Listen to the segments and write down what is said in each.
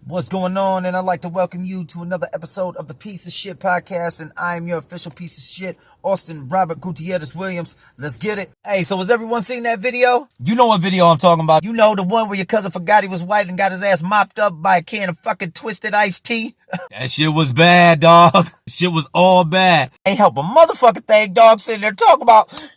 What's going on? And I'd like to welcome you to another episode of the Piece of Shit Podcast. And I am your official piece of shit, Austin Robert Gutierrez Williams. Let's get it. Hey, so has everyone seen that video? You know what video I'm talking about. You know, the one where your cousin forgot he was white and got his ass mopped up by a can of fucking twisted iced tea. That shit was bad, dog. Shit was all bad. Ain't help a motherfucking thing, dog, sitting there talking about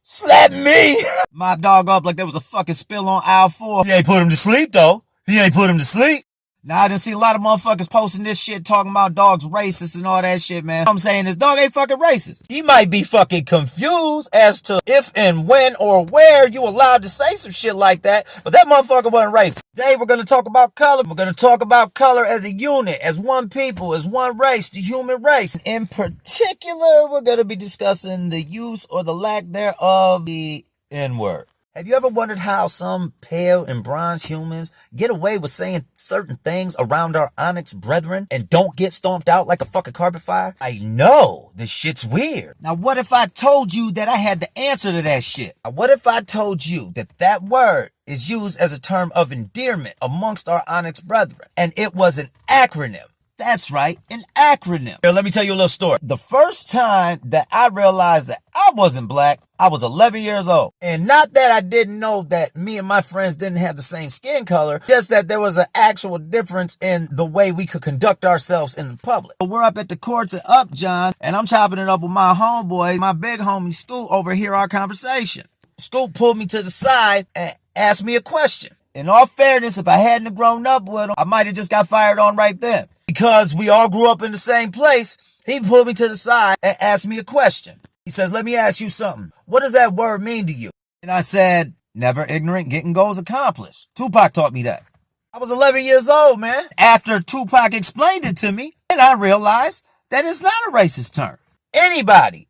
slap me. Mop dog up like there was a fucking spill on aisle 4. He ain't put him to sleep, though. He ain't put him to sleep. Now, I didn't see a lot of motherfuckers posting this shit talking about dogs racist and all that shit, man. I'm saying this dog ain't fucking racist. He might be fucking confused as to if and when or where you allowed to say some shit like that, but that motherfucker wasn't racist. Today, we're going to talk about color. We're going to talk about color as a unit, as one people, as one race, the human race. In particular, we're going to be discussing the use or the lack thereof the N-word. Have you ever wondered how some pale and bronze humans get away with saying certain things around our onyx brethren and don't get stomped out like a fucking carpet fire? I know, this shit's weird. Now, what if I told you that I had the answer to that shit? Now, what if I told you that that word is used as a term of endearment amongst our onyx brethren, and it was an acronym? That's right, an acronym. Here, let me tell you a little story. The first time that I realized that I wasn't black, I was 11 years old. And not that I didn't know that me and my friends didn't have the same skin color, just that there was an actual difference in the way we could conduct ourselves in the public. We're up at the courts at Upjohn, and I'm chopping it up with my homeboy, my big homie Scoot, overhear our conversation. Scoot pulled me to the side and asked me a question. In all fairness, if I hadn't grown up with him, I might have just got fired on right then. Because we all grew up in the same place, he pulled me to the side and asked me a question. He says, let me ask you something. What does that word mean to you? And I said, never ignorant, getting goals accomplished. Tupac taught me that. I was 11 years old, man. After Tupac explained it to me, and I realized that it's not a racist term. Anybody,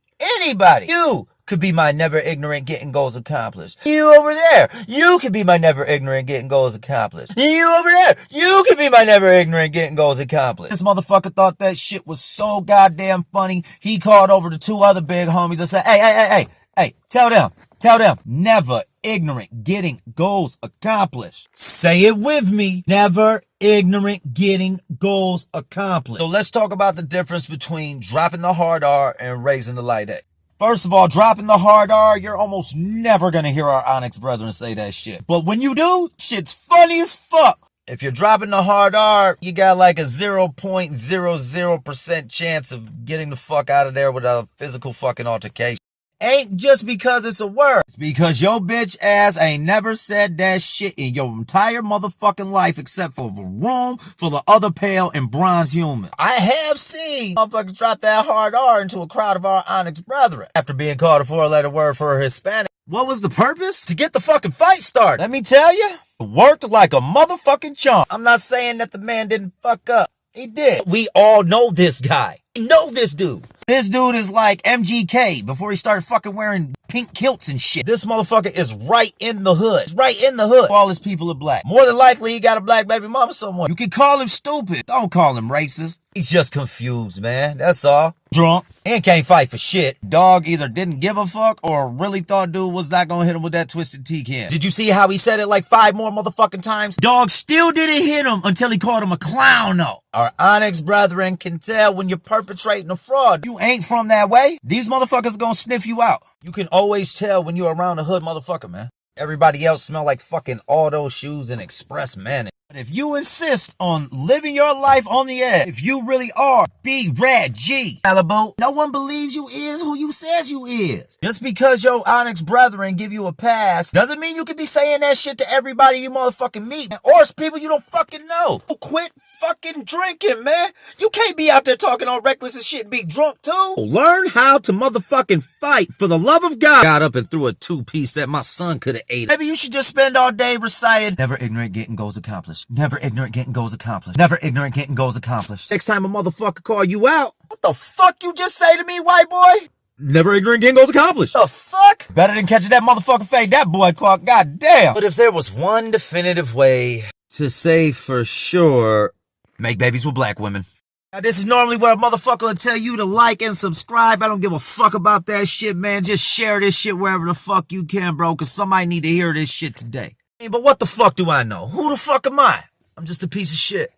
you could be my never ignorant getting goals accomplished. You over there, you could be my never ignorant getting goals accomplished. You over there, you could be my never ignorant getting goals accomplished. This motherfucker thought that shit was so goddamn funny. He called over to two other big homies and said, hey, tell them, never ignorant getting goals accomplished. Say it with me. Never ignorant getting goals accomplished. So let's talk about the difference between dropping the hard R and raising the light A. First of all, dropping the hard R, you're almost never going to hear our Onyx brethren say that shit. But when you do, shit's funny as fuck. If you're dropping the hard R, you got like a 0.00% chance of getting the fuck out of there with a physical fucking altercation. Ain't just because it's a word. It's because your bitch ass ain't never said that shit in your entire motherfucking life except for a room full of other pale and bronze humans. I have seen motherfuckers drop that hard R into a crowd of our Onyx brethren after being called a 4-letter word for a Hispanic. What was the purpose? To get the fucking fight started. Let me tell you, it worked like a motherfucking charm. I'm not saying that the man didn't fuck up. He did. We all know this guy. We know this dude. This dude is like MGK before he started fucking wearing pink kilts and shit. This motherfucker is right in the hood. He's right in the hood. All his people are black. More than likely, he got a black baby mama somewhere. You can call him stupid. Don't call him racist. He's just confused, man. That's all. Drunk and can't fight for shit. Dog either didn't give a fuck or really thought dude was not gonna hit him with that twisted tea can. Did you see how he said it like 5 more motherfucking times? Dog still didn't hit him until he called him a clown though. Our Onyx brethren can tell when you're perpetrating a fraud. You ain't from that way. These motherfuckers gonna sniff you out. You can always tell when you're around a hood motherfucker, man. Everybody else smell like fucking Aldo shoes and Express mayonnaise. But if you insist on living your life on the edge, if you really are B-Rad-G, Malibu, no one believes you is who you says you is. Just because your Onyx brethren give you a pass doesn't mean you can be saying that shit to everybody you motherfucking meet. Or it's people you don't fucking know. Quit fucking drinking, man. You can't be out there talking all reckless and shit and be drunk too. Learn how to motherfucking fight for the love of God. Got up and threw a 2-piece that my son could have ate. Maybe you should just spend all day reciting, never ignorant getting goals accomplished. Never ignorant getting goals accomplished. Never ignorant getting goals accomplished. Next time a motherfucker call you out, what the fuck you just say to me, white boy? Never ignorant getting goals accomplished. The fuck? Better than catching that motherfucker fade that boy caught, goddamn. But if there was one definitive way to say for sure, make babies with black women. Now, this is normally where a motherfucker will tell you to like and subscribe. I don't give a fuck about that shit, man. Just share this shit wherever the fuck you can, bro, because somebody need to hear this shit today. But what the fuck do I know? Who the fuck am I? I'm just a piece of shit.